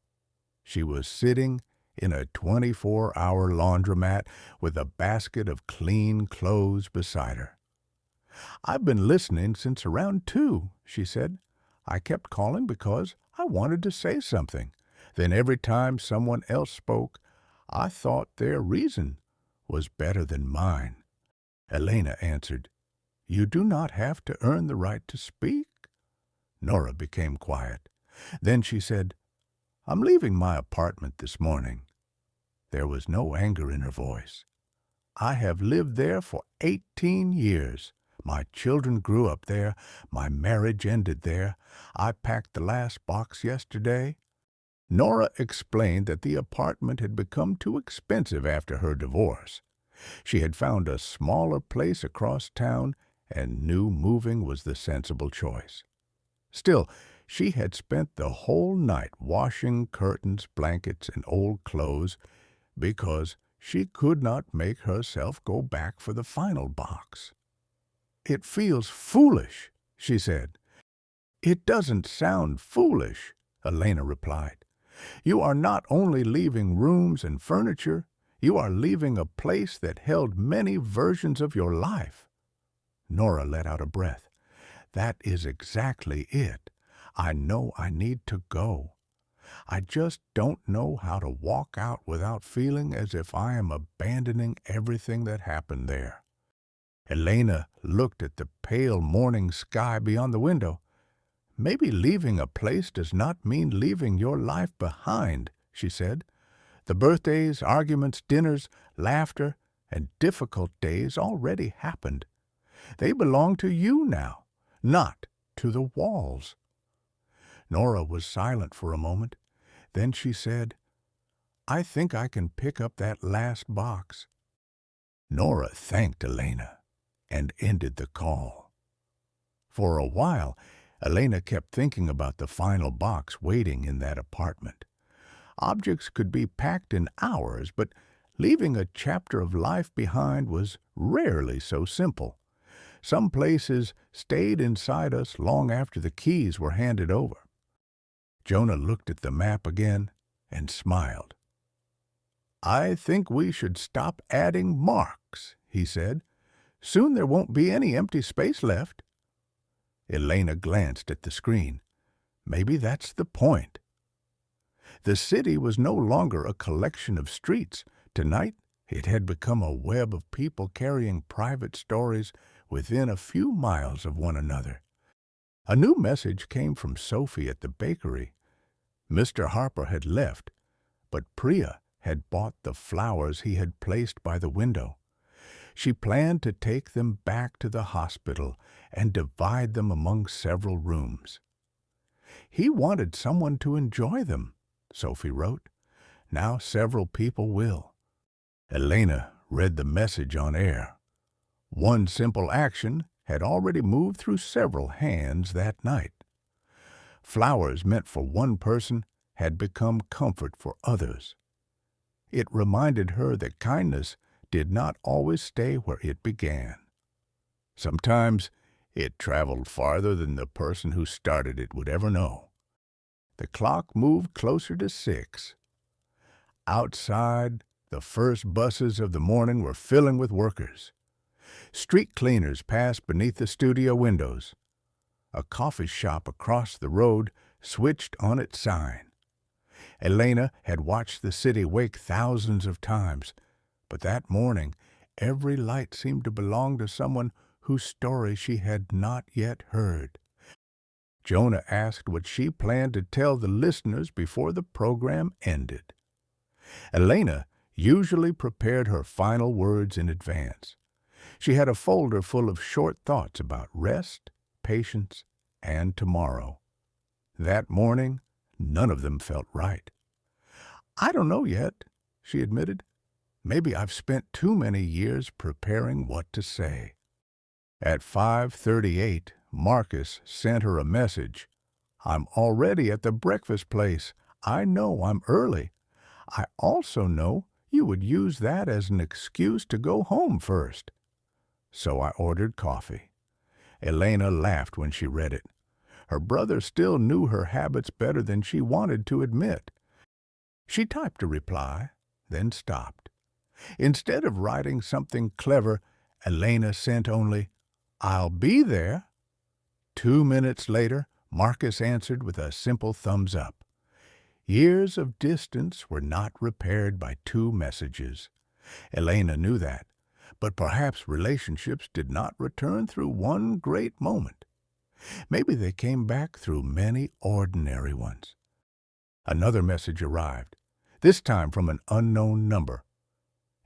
She was sitting in a 24-hour laundromat with a basket of clean clothes beside her. "I've been listening since around 2, she said. "I kept calling because I wanted to say something. Then every time someone else spoke, I thought their reason was better than mine." Elena answered, "You do not have to earn the right to speak." Nora became quiet. Then she said, "I'm leaving my apartment this morning." There was no anger in her voice. "I have lived there for 18 years. My children grew up there. My marriage ended there. I packed the last box yesterday." Nora explained that the apartment had become too expensive after her divorce. She had found a smaller place across town and knew moving was the sensible choice. Still, she had spent the whole night washing curtains, blankets, and old clothes because she could not make herself go back for the final box. "It feels foolish," she said. "It doesn't sound foolish," Elena replied. "You are not only leaving rooms and furniture, you are leaving a place that held many versions of your life." Nora let out a breath. "That is exactly it. I know I need to go. I just don't know how to walk out without feeling as if I am abandoning everything that happened there." Elena looked at the pale morning sky beyond the window. "Maybe leaving a place does not mean leaving your life behind," she said. "The birthdays, arguments, dinners, laughter, and difficult days already happened. They belong to you now, not to the walls." Nora was silent for a moment. Then she said, "I think I can pick up that last box." Nora thanked Elena and ended the call. For a while, Elena kept thinking about the final box waiting in that apartment. Objects could be packed in hours, but leaving a chapter of life behind was rarely so simple. Some places stayed inside us long after the keys were handed over. Jonah looked at the map again and smiled. "I think we should stop adding marks," he said. "Soon there won't be any empty space left." Elena glanced at the screen. Maybe that's the point. The city was no longer a collection of streets. Tonight, it had become a web of people carrying private stories within a few miles of one another. A new message came from Sophie at the bakery. Mr. Harper had left, but Priya had bought the flowers he had placed by the window. She planned to take them back to the hospital and divide them among several rooms. "He wanted someone to enjoy them," Sophie wrote. "Now several people will." Elena read the message on air. One simple action had already moved through several hands that night. Flowers meant for one person had become comfort for others. It reminded her that kindness did not always stay where it began. Sometimes it traveled farther than the person who started it would ever know. The clock moved closer to 6. Outside, the first buses of the morning were filling with workers. Street cleaners passed beneath the studio windows. A coffee shop across the road switched on its sign. Elena had watched the city wake thousands of times, but that morning every light seemed to belong to someone whose story she had not yet heard. Jonah asked what she planned to tell the listeners before the program ended. Elena usually prepared her final words in advance. She had a folder full of short thoughts about rest, patience, and tomorrow. That morning, none of them felt right. "I don't know yet," she admitted. "Maybe I've spent too many years preparing what to say." At 5:38, Marcus sent her a message. "I'm already at the breakfast place. I know I'm early. I also know you would use that as an excuse to go home first." So I ordered coffee. Elena laughed when she read it. Her brother still knew her habits better than she wanted to admit. She typed a reply, then stopped. Instead of writing something clever, Elena sent only, "I'll be there." 2 minutes later, Marcus answered with a simple thumbs up. Years of distance were not repaired by 2 messages. Elena knew that, but perhaps relationships did not return through one great moment. Maybe they came back through many ordinary ones. Another message arrived, this time from an unknown number.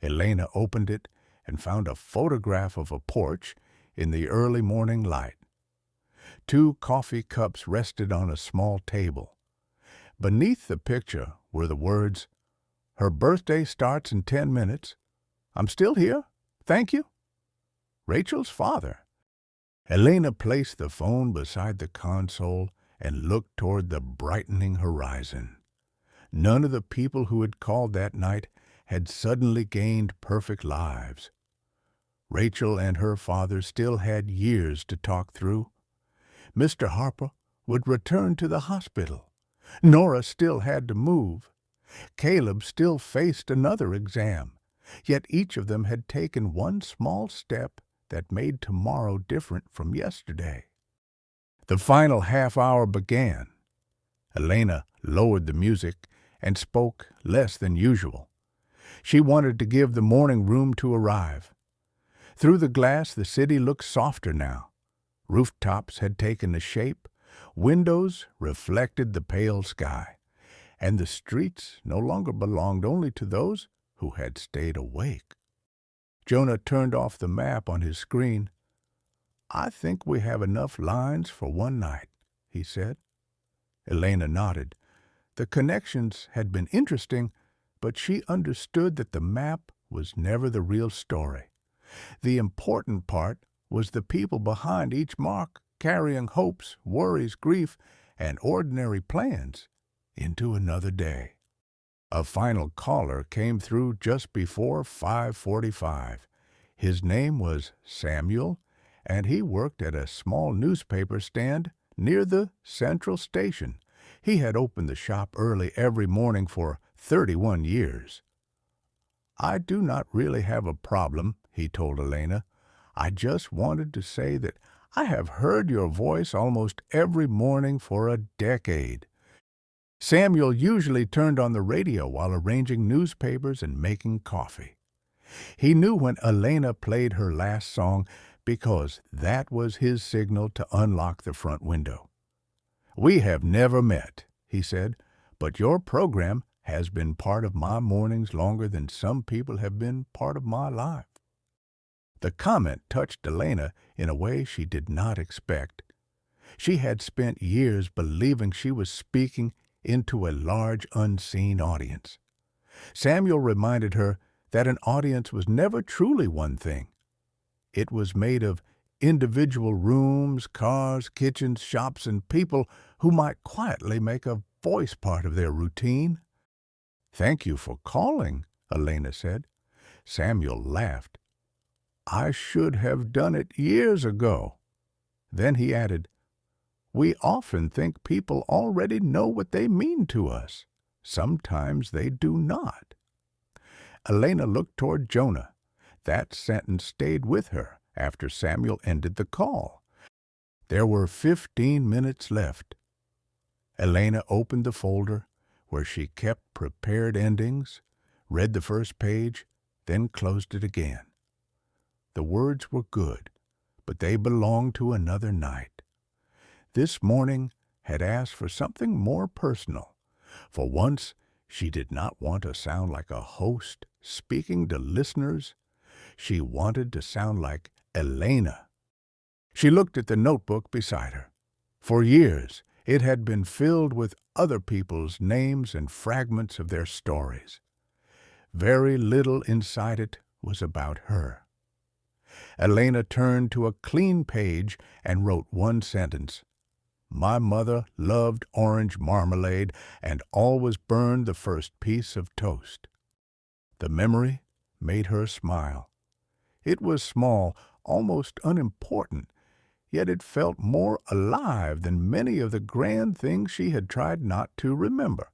Elena opened it and found a photograph of a porch in the early morning light. 2 coffee cups rested on a small table. Beneath the picture were the words, "Her birthday starts in 10 minutes. I'm still here. Thank you. Rachel's father." Elena placed the phone beside the console and looked toward the brightening horizon. None of the people who had called that night had suddenly gained perfect lives. Rachel and her father still had years to talk through. Mr. Harper would return to the hospital. Nora still had to move. Caleb still faced another exam. Yet each of them had taken one small step that made tomorrow different from yesterday. The final half hour began. Elena lowered the music and spoke less than usual. She wanted to give the morning room to arrive. Through the glass, the city looked softer now. Rooftops had taken a shape, windows reflected the pale sky, and the streets no longer belonged only to those who had stayed awake. Jonah turned off the map on his screen. "I think we have enough lines for one night," he said. Elena nodded. The connections had been interesting, but she understood that the map was never the real story. The important part was the people behind each mark, carrying hopes, worries, grief, and ordinary plans into another day. A final caller came through just before 5:45. His name was Samuel, and he worked at a small newspaper stand near the Central Station. He had opened the shop early every morning for 31 years. "I do not really have a problem," he told Elena. "I just wanted to say that I have heard your voice almost every morning for a decade." Samuel usually turned on the radio while arranging newspapers and making coffee. He knew when Elena played her last song because that was his signal to unlock the front window. "We have never met," he said, "but your program has been part of my mornings longer than some people have been part of my life." The comment touched Elena in a way she did not expect. She had spent years believing she was speaking into a large unseen audience. Samuel reminded her that an audience was never truly one thing. It was made of individual rooms, cars, kitchens, shops, and people who might quietly make a voice part of their routine. "Thank you for calling," Elena said. Samuel laughed. "I should have done it years ago." Then he added, "We often think people already know what they mean to us. Sometimes they do not." Elena looked toward Jonah. That sentence stayed with her after Samuel ended the call. There were 15 minutes left. Elena opened the folder where she kept prepared endings, read the first page, then closed it again. The words were good, but they belonged to another night. This morning had asked for something more personal. For once, She did not want to sound like a host speaking to listeners. She wanted to sound like Elena. She looked at the notebook beside her. For years, it had been filled with other people's names and fragments of their stories. Very little inside it was about her. Elena turned to a clean page and wrote one sentence. My mother loved orange marmalade and always burned the first piece of toast. The memory made her smile. It was small, almost unimportant, yet it felt more alive than many of the grand things she had tried not to remember.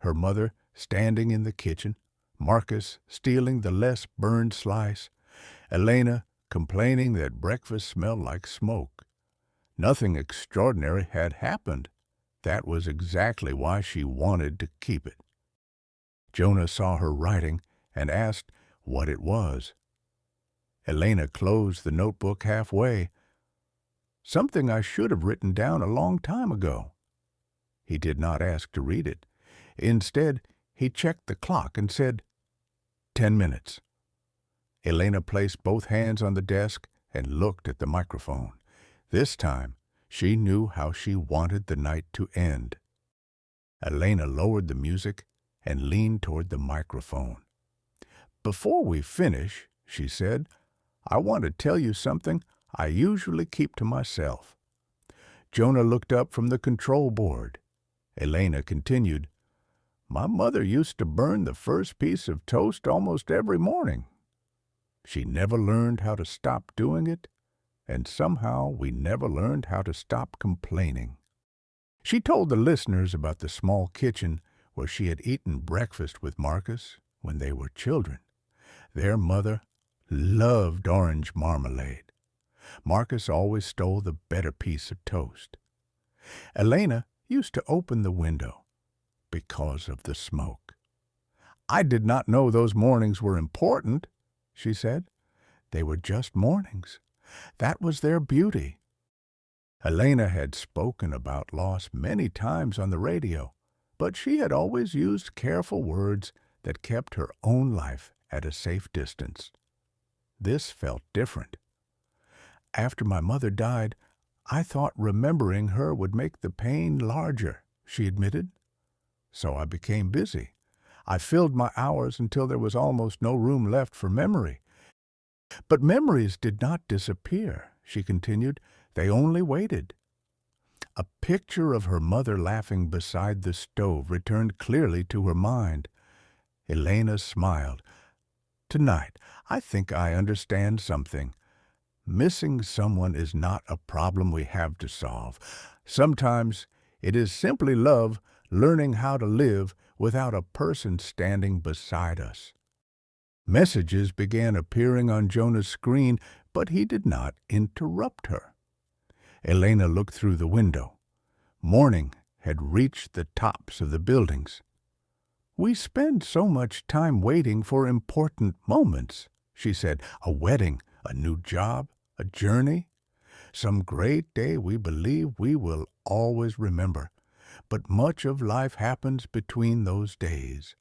Her mother standing in the kitchen, Marcus stealing the less burned slice, Elena complaining that breakfast smelled like smoke. Nothing extraordinary had happened. That was exactly why she wanted to keep it. Jonah saw her writing and asked what it was. Elena closed the notebook halfway. Something I should have written down a long time ago. He did not ask to read it. Instead, he checked the clock and said, 10 minutes. Elena placed both hands on the desk and looked at the microphone. This time, she knew how she wanted the night to end. Elena lowered the music and leaned toward the microphone. Before we finish, she said, I want to tell you something I usually keep to myself. Jonah looked up from the control board. Elena continued, My mother used to burn the first piece of toast almost every morning. She never learned how to stop doing it, and somehow we never learned how to stop complaining. She told the listeners about the small kitchen where she had eaten breakfast with Marcus when they were children. Their mother loved orange marmalade. Marcus always stole the better piece of toast. Elena used to open the window because of the smoke. I did not know those mornings were important, she said. They were just mornings. That was their beauty. Elena had spoken about loss many times on the radio, but she had always used careful words that kept her own life at a safe distance. This felt different. After my mother died, I thought remembering her would make the pain larger, she admitted. So I became busy. I filled my hours until there was almost no room left for memory. But memories did not disappear, she continued. They only waited. A picture of her mother laughing beside the stove returned clearly to her mind. Elena smiled. Tonight, I think I understand something. Missing someone is not a problem we have to solve. Sometimes it is simply love learning how to live without a person standing beside us. Messages began appearing on Jonah's screen, but he did not interrupt her. Elena looked through the window. Morning had reached the tops of the buildings. We spend so much time waiting for important moments, she said. A wedding, a new job, a journey. Some great day we believe we will always remember. But much of life happens between those days.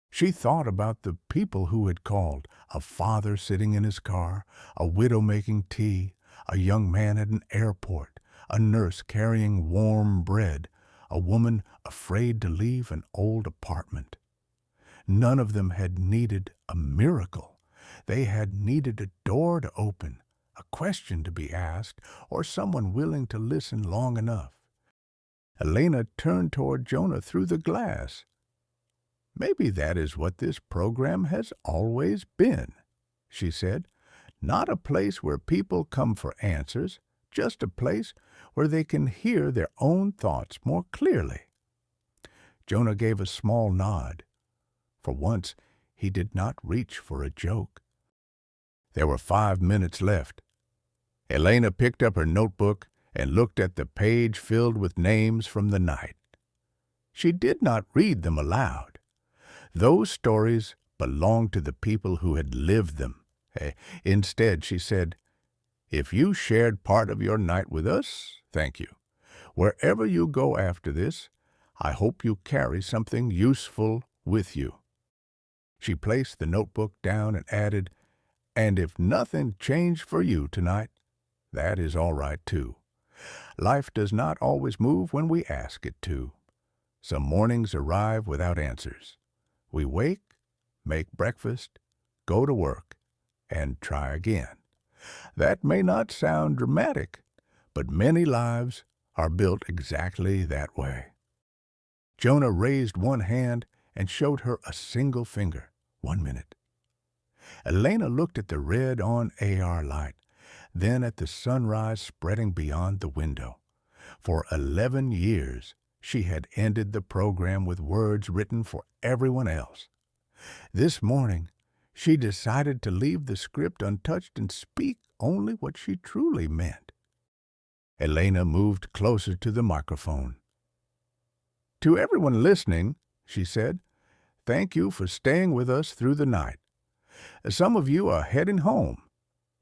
She thought about the people who had called, a father sitting in his car, a widow making tea, a young man at an airport, a nurse carrying warm bread, a woman afraid to leave an old apartment. None of them had needed a miracle. They had needed a door to open, a question to be asked, or someone willing to listen long enough. Elena turned toward Jonah through the glass. Maybe that is what this program has always been, she said. Not a place where people come for answers, just a place where they can hear their own thoughts more clearly. Jonah gave a small nod. For once, he did not reach for a joke. There were 5 minutes left. Elena picked up her notebook and looked at the page filled with names from the night. She did not read them aloud. Those stories belonged to the people who had lived them. Instead, she said, If you shared part of your night with us, thank you. Wherever you go after this, I hope you carry something useful with you." She placed the notebook down and added, "And if nothing changed for you tonight, that is all right too. Life does not always move when we ask it to. Some mornings arrive without answers. We wake, make breakfast, go to work, and try again. That may not sound dramatic, but many lives are built exactly that way." Jonah raised one hand and showed her a single finger. 1 minute. Elena looked at the red on AR light, then at the sunrise spreading beyond the window. For 11 years, she had ended the program with words written for everyone else. This morning, she decided to leave the script untouched and speak only what she truly meant. Elena moved closer to the microphone. "To everyone listening," she said, "thank you for staying with us through the night. Some of you are heading home.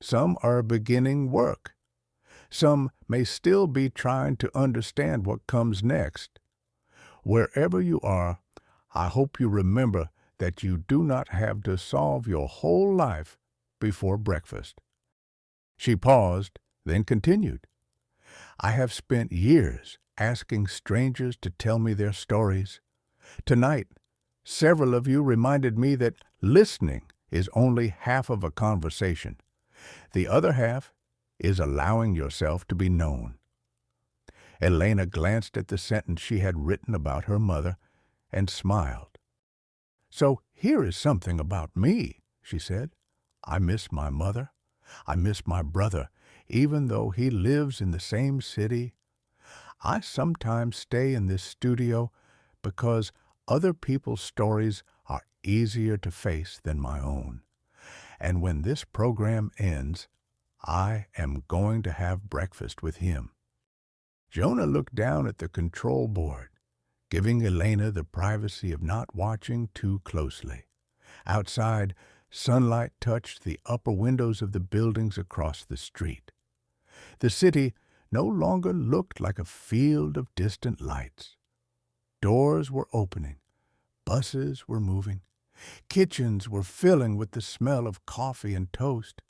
Some are beginning work. Some may still be trying to understand what comes next. Wherever you are, I hope you remember that you do not have to solve your whole life before breakfast." She paused, then continued. "I have spent years asking strangers to tell me their stories. Tonight, several of you reminded me that listening is only half of a conversation. The other half is allowing yourself to be known." Elena glanced at the sentence she had written about her mother and smiled. "So here is something about me," she said. "I miss my mother. I miss my brother, even though he lives in the same city. I sometimes stay in this studio because other people's stories are easier to face than my own. And when this program ends, I am going to have breakfast with him." Jonah looked down at the control board, giving Elena the privacy of not watching too closely. Outside, sunlight touched the upper windows of the buildings across the street. The city no longer looked like a field of distant lights. Doors were opening, buses were moving, kitchens were filling with the smell of coffee and toast.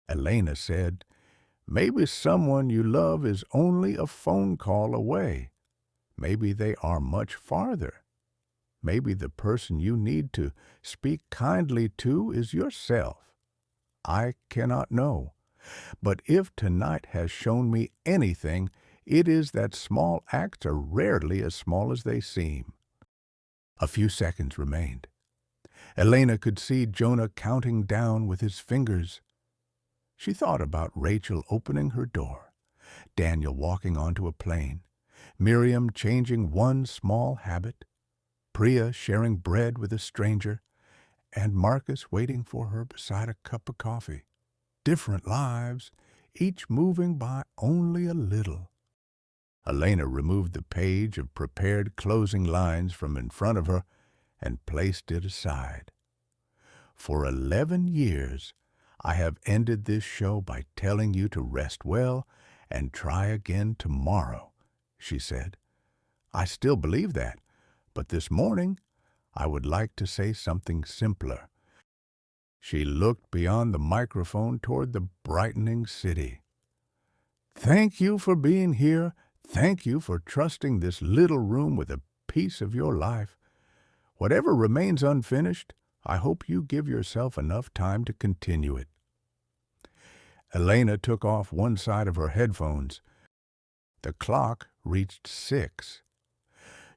Elena said, "Maybe someone you love is only a phone call away. Maybe they are much farther. Maybe the person you need to speak kindly to is yourself. I cannot know. But if tonight has shown me anything, it is that small acts are rarely as small as they seem." A few seconds remained. Elena could see Jonah counting down with his fingers. She thought about Rachel opening her door, Daniel walking onto a plane, Miriam changing one small habit, Priya sharing bread with a stranger, and Marcus waiting for her beside a cup of coffee. Different lives, each moving by only a little. Elena removed the page of prepared closing lines from in front of her and placed it aside. "For 11 years, I have ended this show by telling you to rest well and try again tomorrow," she said. "I still believe that, but this morning I would like to say something simpler." She looked beyond the microphone toward the brightening city. "Thank you for being here. Thank you for trusting this little room with a piece of your life. Whatever remains unfinished, I hope you give yourself enough time to continue it." Elena took off one side of her headphones. The clock reached 6.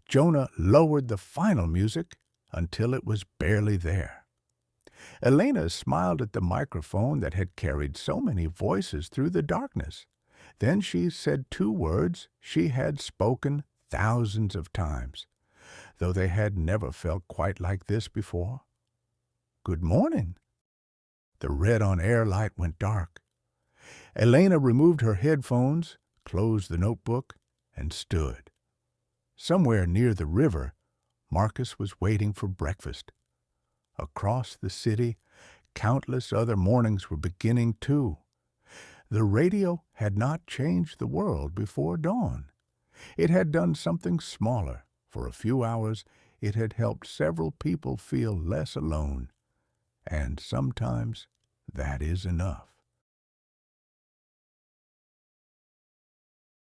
Jonah lowered the final music until it was barely there. Elena smiled at the microphone that had carried so many voices through the darkness. Then she said 2 words she had spoken thousands of times, though they had never felt quite like this before. "Good morning." The red on air light went dark. Elena removed her headphones, closed the notebook, and stood. Somewhere near the river, Marcus was waiting for breakfast. Across the city, countless other mornings were beginning too. The radio had not changed the world before dawn. It had done something smaller, For a few hours, it had helped several people feel less alone. And sometimes that is enough.